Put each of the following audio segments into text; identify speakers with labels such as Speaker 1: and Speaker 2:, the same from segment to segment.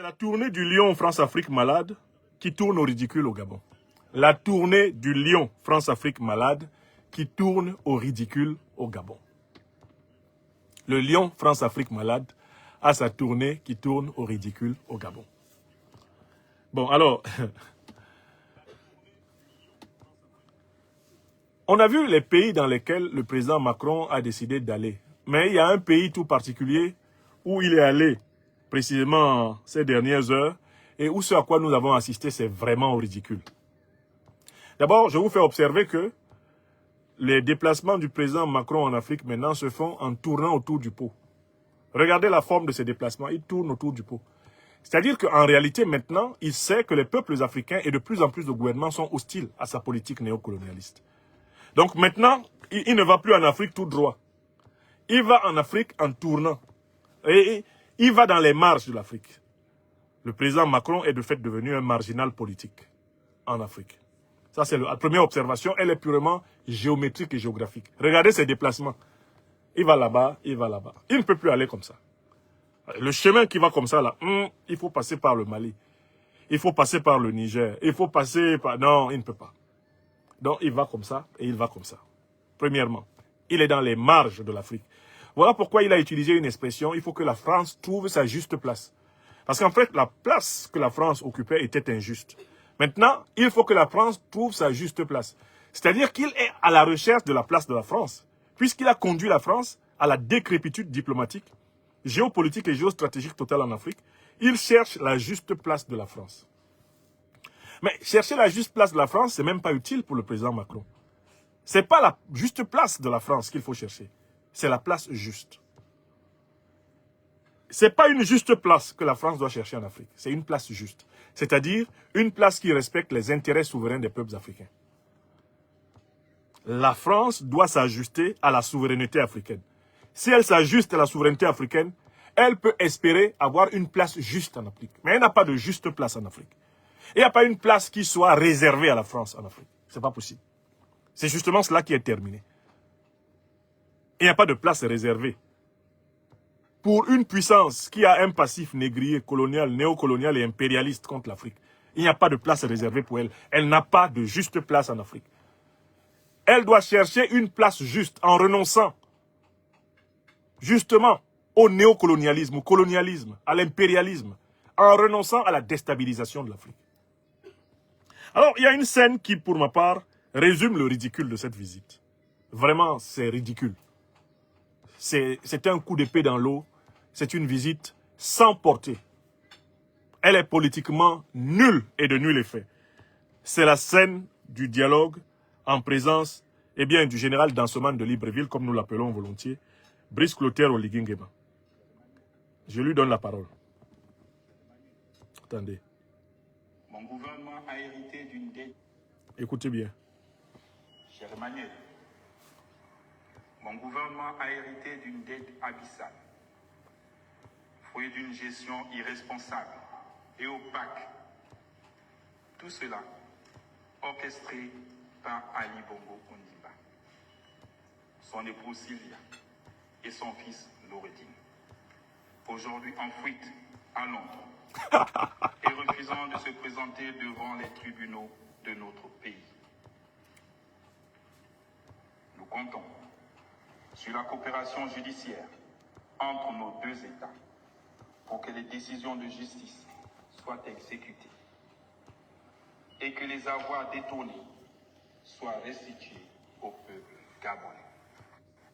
Speaker 1: C'est la tournée du lion France-Afrique malade qui tourne au ridicule au Gabon. La tournée du lion France-Afrique malade qui tourne au ridicule au Gabon. Le lion France-Afrique malade a sa tournée qui tourne au ridicule au Gabon. Bon, alors, on a vu les pays dans lesquels le président Macron a décidé d'aller. Mais il y a un pays tout particulier où il est allé précisément ces dernières heures et où ce à quoi nous avons assisté, c'est vraiment au ridicule. D'abord, je vous fais observer que les déplacements du président Macron en Afrique maintenant se font en tournant autour du pot. Regardez la forme de ces déplacements, il tourne autour du pot. C'est-à-dire qu'en réalité, maintenant, il sait que les peuples africains et de plus en plus de gouvernements sont hostiles à sa politique néocolonialiste. Donc maintenant, il ne va plus en Afrique tout droit. Il va en Afrique en tournant. Et il va dans les marges de l'Afrique. Le président Macron est de fait devenu un marginal politique en Afrique. Ça, c'est la première observation. Elle est purement géométrique et géographique. Regardez ses déplacements. Il va là-bas, il va là-bas. Il ne peut plus aller comme ça. Le chemin qui va comme ça, là, il faut passer par le Mali. Il faut passer par le Niger. Il faut passer par... Non, il ne peut pas. Donc, il va comme ça et il va comme ça. Premièrement, il est dans les marges de l'Afrique. Voilà pourquoi il a utilisé une expression, il faut que la France trouve sa juste place. Parce qu'en fait, la place que la France occupait était injuste. Maintenant, il faut que la France trouve sa juste place. C'est-à-dire qu'il est à la recherche de la place de la France, puisqu'il a conduit la France à la décrépitude diplomatique, géopolitique et géostratégique totale en Afrique. Il cherche la juste place de la France. Mais chercher la juste place de la France, ce n'est même pas utile pour le président Macron. Ce n'est pas la juste place de la France qu'il faut chercher. C'est la place juste. Ce n'est pas une juste place que la France doit chercher en Afrique. C'est une place juste. C'est-à-dire une place qui respecte les intérêts souverains des peuples africains. La France doit s'ajuster à la souveraineté africaine. Si elle s'ajuste à la souveraineté africaine, elle peut espérer avoir une place juste en Afrique. Mais elle n'a pas de juste place en Afrique. Il n'y a pas une place qui soit réservée à la France en Afrique. Ce n'est pas possible. C'est justement cela qui est terminé. Il n'y a pas de place réservée pour une puissance qui a un passif négrier, colonial, néocolonial et impérialiste contre l'Afrique. Il n'y a pas de place réservée pour elle. Elle n'a pas de juste place en Afrique. Elle doit chercher une place juste en renonçant justement au néocolonialisme, au colonialisme, à l'impérialisme, en renonçant à la déstabilisation de l'Afrique. Alors, il y a une scène qui, pour ma part, résume le ridicule de cette visite. Vraiment, c'est ridicule. C'est un coup d'épée dans l'eau. C'est une visite sans portée. Elle est politiquement nulle et de nul effet. C'est la scène du dialogue en présence du général Dansoman de Libreville, comme nous l'appelons volontiers, Brice Clotaire Oligui Nguema. Je lui donne la parole. Attendez.
Speaker 2: Mon gouvernement a hérité d'une dette.
Speaker 1: Écoutez bien.
Speaker 2: Cher Emmanuel, mon gouvernement a hérité d'une dette abyssale, fruit d'une gestion irresponsable et opaque. Tout cela orchestré par Ali Bongo Ondimba, son épouse Sylvia et son fils Noureddin, aujourd'hui en fuite à Londres et refusant de se présenter devant les tribunaux de notre pays. Nous comptons sur la coopération judiciaire entre nos deux États pour que les décisions de justice soient exécutées et que les avoirs détournés soient restitués au peuple gabonais.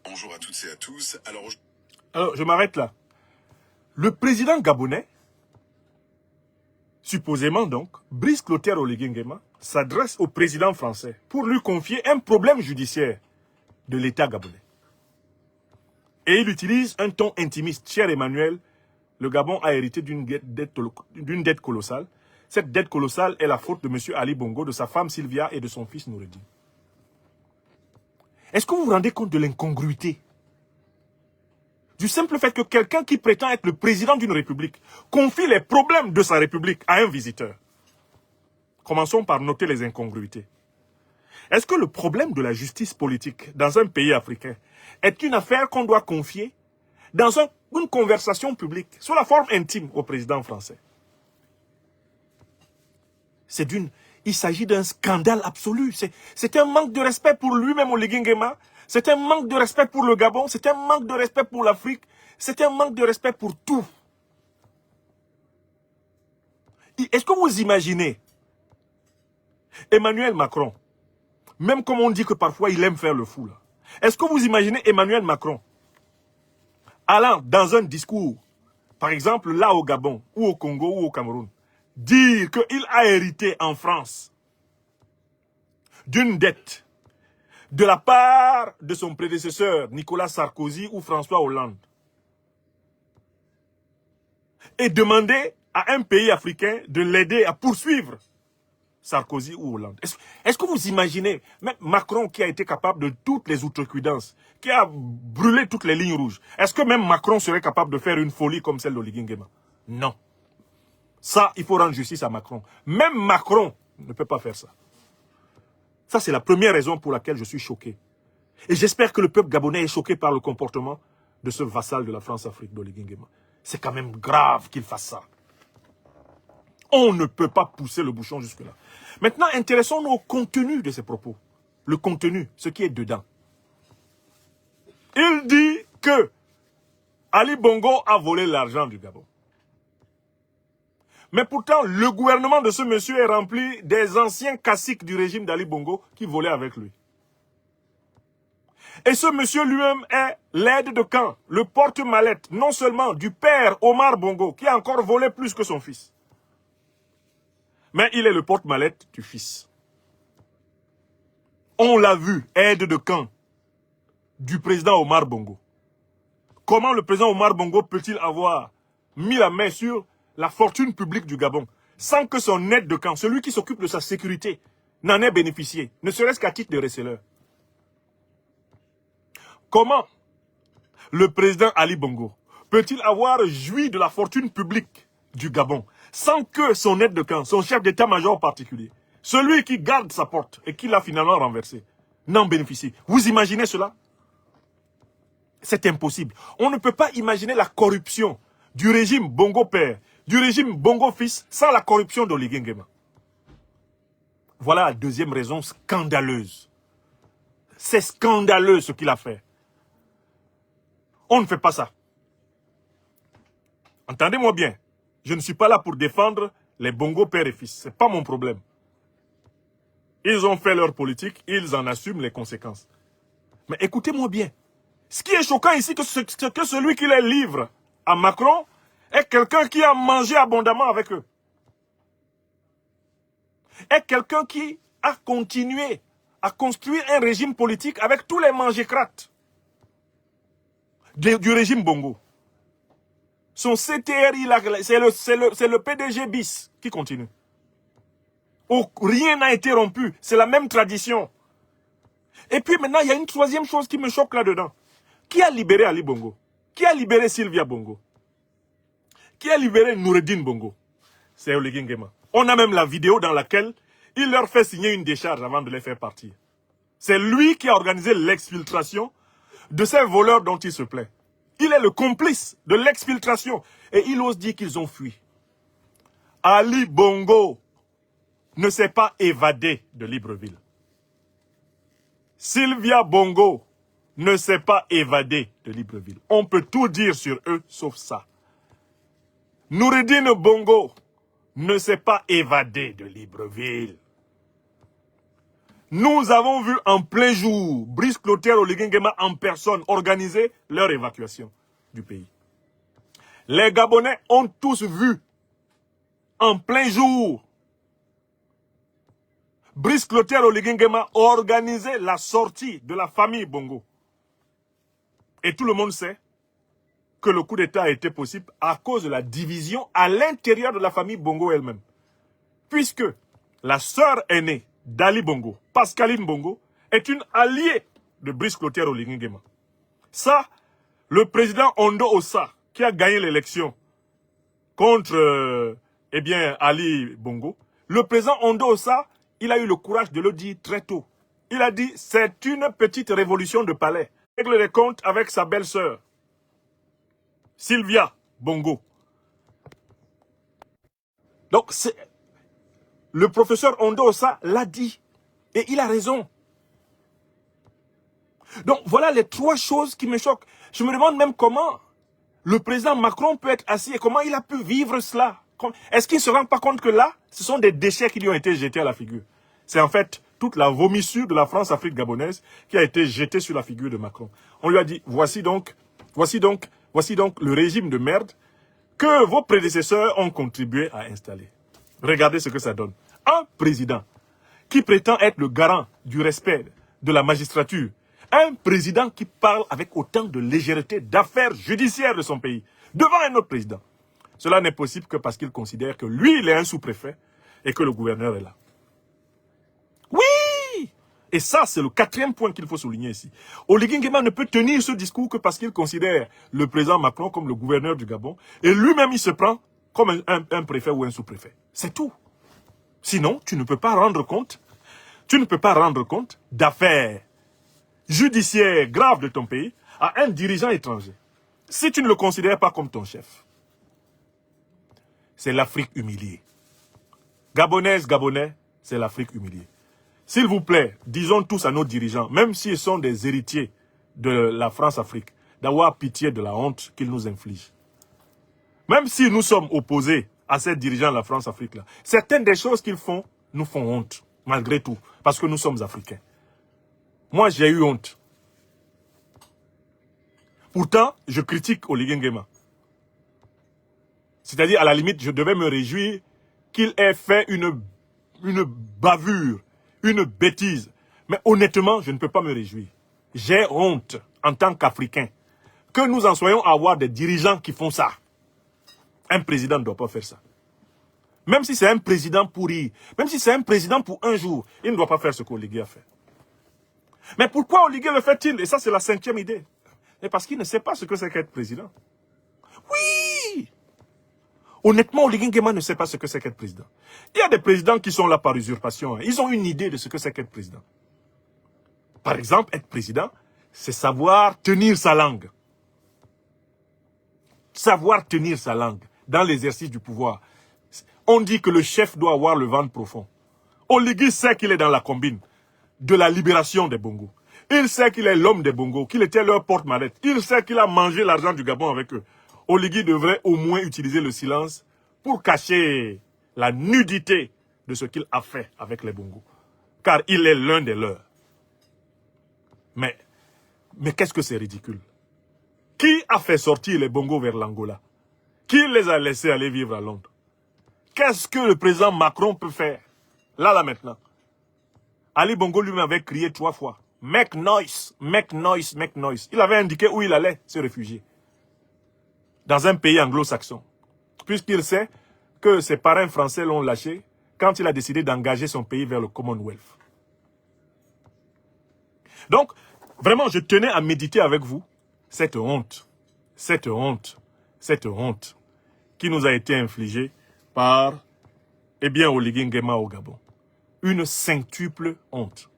Speaker 3: Bonjour à toutes et à tous.
Speaker 1: Alors, je m'arrête là. Le président gabonais, supposément donc, Brice Clotaire Oligui Nguema, s'adresse au président français pour lui confier un problème judiciaire de l'État gabonais. Et il utilise un ton intimiste. Cher Emmanuel, le Gabon a hérité d'une dette colossale. Cette dette colossale est la faute de M. Ali Bongo, de sa femme Sylvia et de son fils Noureddin. Est-ce que vous vous rendez compte de l'incongruité? Du simple fait que quelqu'un qui prétend être le président d'une république confie les problèmes de sa république à un visiteur. Commençons par noter les incongruités. Est-ce que le problème de la justice politique dans un pays africain est une affaire qu'on doit confier dans une conversation publique, sous la forme intime au président français? Il s'agit d'un scandale absolu. C'est un manque de respect pour lui-même, Oligui Nguema. C'est un manque de respect pour le Gabon. C'est un manque de respect pour l'Afrique. C'est un manque de respect pour tout. Est-ce que vous imaginez Emmanuel Macron, même comme on dit que parfois il aime faire le fou, là. Est-ce que vous imaginez Emmanuel Macron allant dans un discours, par exemple là au Gabon, ou au Congo, ou au Cameroun, dire qu'il a hérité en France d'une dette de la part de son prédécesseur Nicolas Sarkozy ou François Hollande et demander à un pays africain de l'aider à poursuivre Sarkozy ou Hollande. Est-ce que vous imaginez, même Macron qui a été capable de toutes les outrecuidances, qui a brûlé toutes les lignes rouges, est-ce que même Macron serait capable de faire une folie comme celle d'Oligui Nguema? Non. Ça, il faut rendre justice à Macron. Même Macron ne peut pas faire ça. Ça, c'est la première raison pour laquelle je suis choqué. Et j'espère que le peuple gabonais est choqué par le comportement de ce vassal de la France-Afrique, d'Oligui Nguema. C'est quand même grave qu'il fasse ça. On ne peut pas pousser le bouchon jusque-là. Maintenant, intéressons-nous au contenu de ces propos. Le contenu, ce qui est dedans. Il dit que Ali Bongo a volé l'argent du Gabon. Mais pourtant, le gouvernement de ce monsieur est rempli des anciens caciques du régime d'Ali Bongo qui volaient avec lui. Et ce monsieur lui-même est l'aide de camp, le porte-mallette, non seulement du père Omar Bongo, qui a encore volé plus que son fils. Mais il est le porte-mallette du fils. On l'a vu, aide de camp du président Omar Bongo. Comment le président Omar Bongo peut-il avoir mis la main sur la fortune publique du Gabon sans que son aide de camp, celui qui s'occupe de sa sécurité, n'en ait bénéficié, ne serait-ce qu'à titre de receleur? Comment le président Ali Bongo peut-il avoir joui de la fortune publique du Gabon sans que son aide de camp, son chef d'état-major particulier, celui qui garde sa porte et qui l'a finalement renversé, n'en bénéficie? Vous imaginez cela? C'est impossible. On ne peut pas imaginer la corruption du régime Bongo père, du régime Bongo fils, sans la corruption d'Oligui Nguema. Voilà la deuxième raison scandaleuse. C'est scandaleux ce qu'il a fait. On ne fait pas ça. Entendez-moi bien. Je ne suis pas là pour défendre les Bongo père et fils. Ce n'est pas mon problème. Ils ont fait leur politique, ils en assument les conséquences. Mais écoutez-moi bien. Ce qui est choquant ici, c'est que celui qui les livre à Macron est quelqu'un qui a mangé abondamment avec eux. Est quelqu'un qui a continué à construire un régime politique avec tous les mangécrates du régime Bongo. Son CTRI, c'est le PDG bis qui continue. Où rien n'a été rompu. C'est la même tradition. Et puis maintenant, il y a une troisième chose qui me choque là-dedans. Qui a libéré Ali Bongo? Qui a libéré Sylvia Bongo? Qui a libéré Noureddine Bongo? C'est Oligui Nguema. On a même la vidéo dans laquelle il leur fait signer une décharge avant de les faire partir. C'est lui qui a organisé l'exfiltration de ces voleurs dont il se plaît. Il est le complice de l'exfiltration. Et il ose dire qu'ils ont fui. Ali Bongo ne s'est pas évadé de Libreville. Sylvia Bongo ne s'est pas évadée de Libreville. On peut tout dire sur eux, sauf ça. Noureddine Bongo ne s'est pas évadé de Libreville. Nous avons vu en plein jour Brice Clotaire Oligui Nguema en personne organiser leur évacuation du pays. Les Gabonais ont tous vu en plein jour Brice Clotaire Oligui Nguema organiser la sortie de la famille Bongo. Et tout le monde sait que le coup d'État a été possible à cause de la division à l'intérieur de la famille Bongo elle-même. Puisque la sœur aînée d'Ali Bongo, Pascaline Bongo, est une alliée de Brice Clotaire Oligui Nguema. Ça, le président Ondo Ossa, qui a gagné l'élection contre Ali Bongo, le président Ondo Ossa, il a eu le courage de le dire très tôt. Il a dit, c'est une petite révolution de palais. Il règle les comptes avec sa belle-sœur, Sylvia Bongo. Donc, Le professeur Ondosa l'a dit. Et il a raison. Donc voilà les 3 choses qui me choquent. Je me demande même comment le président Macron peut être assis et comment il a pu vivre cela. Est-ce qu'il ne se rend pas compte que là, ce sont des déchets qui lui ont été jetés à la figure? C'est en fait toute la vomissure de la France-Afrique gabonaise qui a été jetée sur la figure de Macron. On lui a dit, voici donc le régime de merde que vos prédécesseurs ont contribué à installer. Regardez ce que ça donne. Un président qui prétend être le garant du respect de la magistrature, un président qui parle avec autant de légèreté d'affaires judiciaires de son pays, devant un autre président. Cela n'est possible que parce qu'il considère que lui, il est un sous-préfet et que le gouverneur est là. Oui! Et ça, c'est le 4e point qu'il faut souligner ici. Oligui Nguema ne peut tenir ce discours que parce qu'il considère le président Macron comme le gouverneur du Gabon et lui-même, il se prend comme un préfet ou un sous-préfet. C'est tout. Sinon, tu ne peux pas rendre compte d'affaires judiciaires graves de ton pays à un dirigeant étranger. Si tu ne le considères pas comme ton chef. C'est l'Afrique humiliée. Gabonaise, Gabonais, c'est l'Afrique humiliée. S'il vous plaît, disons tous à nos dirigeants, même s'ils sont des héritiers de la France-Afrique, d'avoir pitié de la honte qu'ils nous infligent. Même si nous sommes opposés à ces dirigeants de la France-Afrique-là, certaines des choses qu'ils font nous font honte, malgré tout, parce que nous sommes Africains. Moi, j'ai eu honte. Pourtant, je critique Oligui Nguema. C'est-à-dire, à la limite, je devais me réjouir qu'il ait fait une bavure, une bêtise. Mais honnêtement, je ne peux pas me réjouir. J'ai honte, en tant qu'Africain, que nous en soyons à avoir des dirigeants qui font ça. Un président ne doit pas faire ça. Même si c'est un président pourri, même si c'est un président pour un jour, il ne doit pas faire ce qu'Oligui a fait. Mais pourquoi Oligui le fait-il? Et ça, c'est la 5e idée. Et parce qu'il ne sait pas ce que c'est qu'être président. Oui! Honnêtement, Oligui Nguema ne sait pas ce que c'est qu'être président. Il y a des présidents qui sont là par usurpation. Ils ont une idée de ce que c'est qu'être président. Par exemple, être président, c'est savoir tenir sa langue. Savoir tenir sa langue dans l'exercice du pouvoir. On dit que le chef doit avoir le ventre profond. Oligui sait qu'il est dans la combine de la libération des Bongos. Il sait qu'il est l'homme des Bongos, qu'il était leur porte-mallette. Il sait qu'il a mangé l'argent du Gabon avec eux. Oligui devrait au moins utiliser le silence pour cacher la nudité de ce qu'il a fait avec les Bongos. Car il est l'un des leurs. Mais qu'est-ce que c'est ridicule? Qui a fait sortir les Bongos vers l'Angola? Qui les a laissés aller vivre à Londres? Qu'est-ce que le président Macron peut faire? Là, maintenant. Ali Bongo lui-même avait crié 3 fois. Make noise, make noise, make noise. Il avait indiqué où il allait se réfugier. Dans un pays anglo-saxon. Puisqu'il sait que ses parrains français l'ont lâché quand il a décidé d'engager son pays vers le Commonwealth. Donc, vraiment, je tenais à méditer avec vous cette honte qui nous a été infligée par, Oligui Nguema au Gabon. Une centuple honte.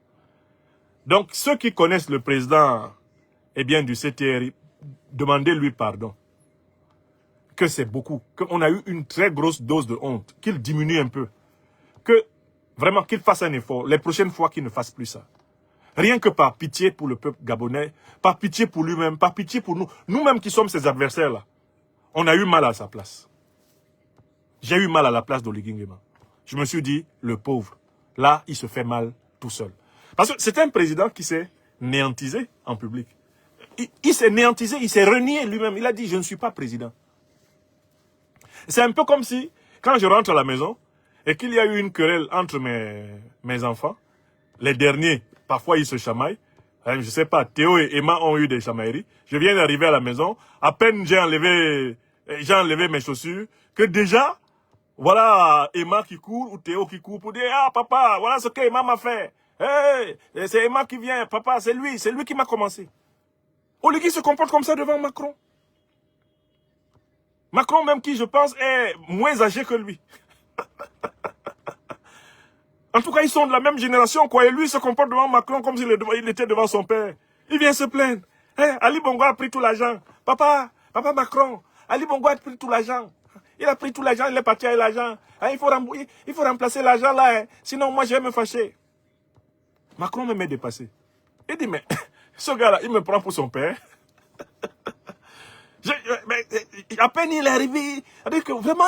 Speaker 1: Donc, ceux qui connaissent le président, du CTRI, demandez-lui pardon. Que c'est beaucoup. Qu'on a eu une très grosse dose de honte. Qu'il diminue un peu. Que, vraiment, qu'il fasse un effort. Les prochaines fois, qu'il ne fasse plus ça. Rien que par pitié pour le peuple gabonais, par pitié pour lui-même, par pitié pour nous. Nous-mêmes qui sommes ses adversaires-là. On a eu mal à sa place. J'ai eu mal à la place d'Oligui Nguema. Je me suis dit, le pauvre. Là, il se fait mal tout seul. Parce que c'est un président qui s'est néantisé en public. Il s'est néantisé, il s'est renié lui-même. Il a dit, je ne suis pas président. C'est un peu comme si, quand je rentre à la maison, et qu'il y a eu une querelle entre mes enfants, les derniers, parfois ils se chamaillent. Je ne sais pas, Théo et Emma ont eu des chamailleries. Je viens d'arriver à la maison, à peine j'ai enlevé mes chaussures, que déjà, voilà Emma qui court ou Théo qui court pour dire « Ah papa, voilà ce qu'Emma m'a fait. Hey, c'est Emma qui vient, papa, c'est lui qui m'a commencé. » Oligui se comporte comme ça devant Macron. Macron même qui, je pense, est moins âgé que lui. En tout cas, ils sont de la même génération, quoi. Et lui se comporte devant Macron comme s'il était devant son père. Il vient se plaindre. Hey, Ali Bongo a pris tout l'argent. Papa Macron, Ali Bongo a pris tout l'argent. Il a pris tout l'argent, il est parti avec l'argent. Hein, il faut remplacer l'argent là, hein. Sinon moi je vais me fâcher. Macron me met dépassé. Il dit, mais ce gars-là, il me prend pour son père. À peine il est arrivé, c'est-à-dire que vraiment,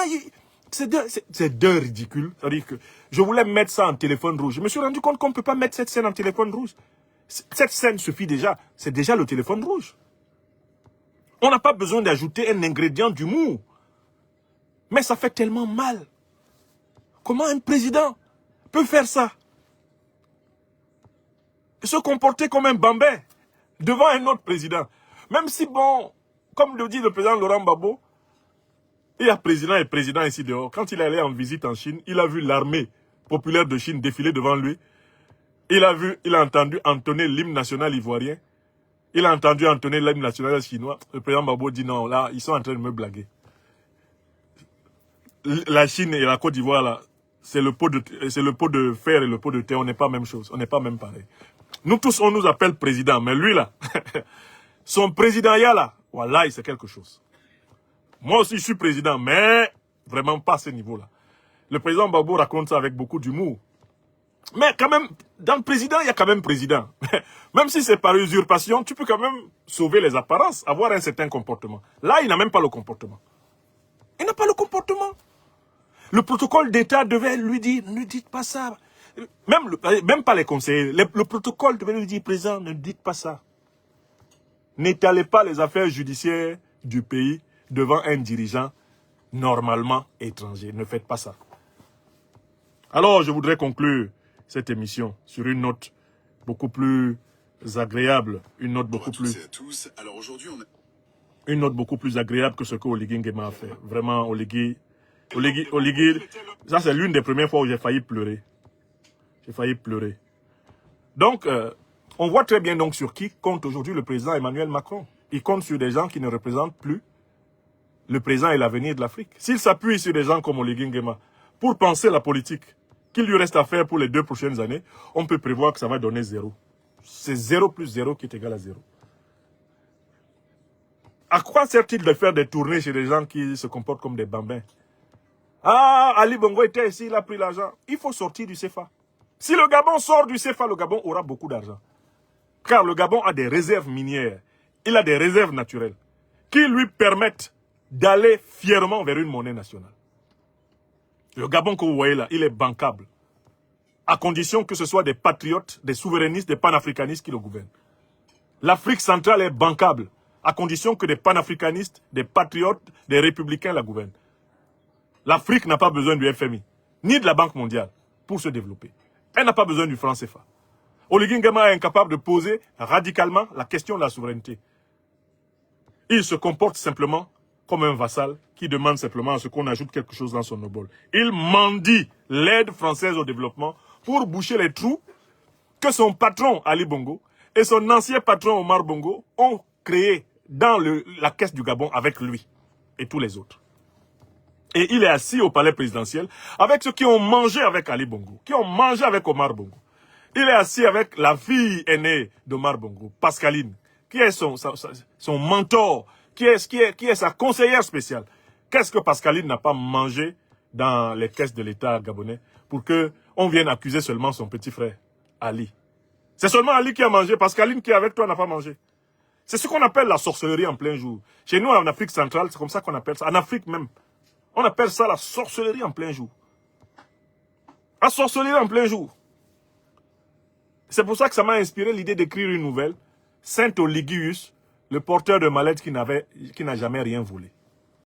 Speaker 1: c'est deux ridicules. C'est-à-dire que je voulais mettre ça en téléphone rouge. Je me suis rendu compte qu'on ne peut pas mettre cette scène en téléphone rouge. Cette scène suffit déjà. C'est déjà le téléphone rouge. On n'a pas besoin d'ajouter un ingrédient d'humour. Mais ça fait tellement mal. Comment un président peut faire ça? Se comporter comme un bambin devant un autre président. Même si, bon, comme le dit le président Laurent Gbagbo, il y a président et président ici dehors. Quand il est allé en visite en Chine, il a vu l'armée populaire de Chine défiler devant lui. Il a entendu entonner l'hymne national ivoirien. Il a entendu entonner l'hymne national chinois. Le président Gbagbo dit non, là, ils sont en train de me blaguer. La Chine et la Côte d'Ivoire, là, c'est le pot de fer et le pot de terre. On n'est pas la même chose. On n'est pas même pareil. Nous tous, on nous appelle président. Mais lui, là, son présidentiat, là, voilà, c'est quelque chose. Moi aussi, je suis président, mais vraiment pas à ce niveau-là. Le président Gbagbo raconte ça avec beaucoup d'humour. Mais quand même, dans le président, il y a quand même président. Même si c'est par usurpation, tu peux quand même sauver les apparences, avoir un certain comportement. Là, il n'a même pas le comportement. Il n'a pas le comportement. Le protocole d'État devait lui dire, ne dites pas ça. Même pas les conseillers. Le protocole devait lui dire, président, ne dites pas ça. N'étalez pas les affaires judiciaires du pays devant un dirigeant normalement étranger. Ne faites pas ça. Alors, je voudrais conclure cette émission sur une note beaucoup plus agréable, une note beaucoup plus...
Speaker 3: à tous. Alors aujourd'hui,
Speaker 1: Une note beaucoup plus agréable que ce que Oligui Nguema a fait. Vraiment, Oligui, ça c'est l'une des premières fois où j'ai failli pleurer. J'ai failli pleurer. Donc, on voit très bien donc sur qui compte aujourd'hui le président Emmanuel Macron. Il compte sur des gens qui ne représentent plus le présent et l'avenir de l'Afrique. S'il s'appuie sur des gens comme Oligui Nguema pour penser la politique qu'il lui reste à faire pour les 2 prochaines années, on peut prévoir que ça va donner 0. C'est 0 plus 0 qui est égal à 0. À quoi sert-il de faire des tournées chez des gens qui se comportent comme des bambins? Ah, Ali Bongo était ici, il a pris l'argent. Il faut sortir du CFA. Si le Gabon sort du CFA, le Gabon aura beaucoup d'argent. Car le Gabon a des réserves minières. Il a des réserves naturelles qui lui permettent d'aller fièrement vers une monnaie nationale. Le Gabon que vous voyez là, il est bancable. À condition que ce soit des patriotes, des souverainistes, des panafricanistes qui le gouvernent. L'Afrique centrale est bancable. À condition que des panafricanistes, des patriotes, des républicains la gouvernent. L'Afrique n'a pas besoin du FMI, ni de la Banque mondiale pour se développer. Elle n'a pas besoin du franc CFA. Oligui Nguema est incapable de poser radicalement la question de la souveraineté. Il se comporte simplement comme un vassal qui demande simplement à ce qu'on ajoute quelque chose dans son obol. Il mendie l'aide française au développement pour boucher les trous que son patron Ali Bongo et son ancien patron Omar Bongo ont créé dans la caisse du Gabon avec lui et tous les autres. Et il est assis au palais présidentiel avec ceux qui ont mangé avec Ali Bongo, qui ont mangé avec Omar Bongo. Il est assis avec la fille aînée d'Omar Bongo, Pascaline, qui est son mentor, qui est sa conseillère spéciale. Qu'est-ce que Pascaline n'a pas mangé dans les caisses de l'État gabonais pour qu'on vienne accuser seulement son petit frère, Ali? C'est seulement Ali qui a mangé, Pascaline qui est avec toi n'a pas mangé. C'est ce qu'on appelle la sorcellerie en plein jour. Chez nous, en Afrique centrale, c'est comme ça qu'on appelle ça. En Afrique même, on appelle ça la sorcellerie en plein jour. La sorcellerie en plein jour. C'est pour ça que ça m'a inspiré l'idée d'écrire une nouvelle. Saint Oliguius, le porteur de mallette qui n'a jamais rien volé.